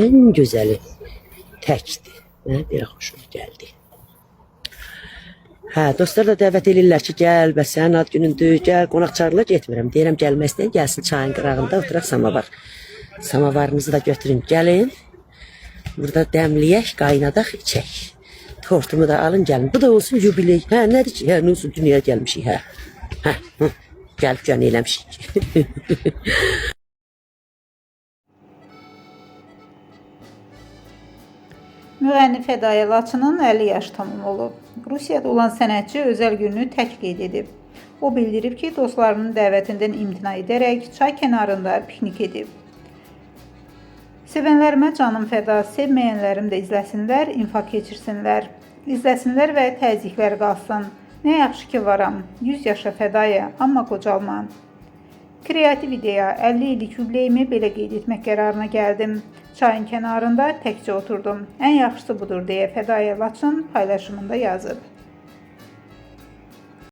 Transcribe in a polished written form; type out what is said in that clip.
En güzeli təkdir. Mənə belə xoşuma gəldi. Hə, dostlar da dəvət edirlər ki, gəl, bəs sənin ad günündür, gəl, qonaq çağırırlar, getmirəm. Deyirəm, gəlmək istəyən gəlsin çayın qırağında, oturaq samavar. Samavarınızı da götürün, gəlin. Burada dəmləyək, qaynadaq, içək. Tortumu da alın, gəlin. Bu da olsun yubiley. Hə, nədir ki? Hə, nə olsun, dünyaya gəlmişik, hə. Hə, gəlib can eləmişik. Müğənni Fədayə Laçının 50 yaş tamam olub. Rusiyada olan sənətçi özəl gününü tək qeyd edib. O bildirib ki, dostlarının dəvətindən imtina edərək çay kənarında piknik edib. Sevənlərimə canım fəda, sevməyənlərim də izləsinlər, infaq keçirsinlər. İzləsinlər və təzyiqlər qalsın. Nə yaxşı ki varam, 100 yaşa fədaya, amma qocalma. Kreativ ideya, 50 illik yubileyimi belə qeyd etmək qərarına gəldim. Çayın kənarında təkcə oturdum. Ən yaxşısı budur deyə Fədayə Laçın paylaşımında yazıb.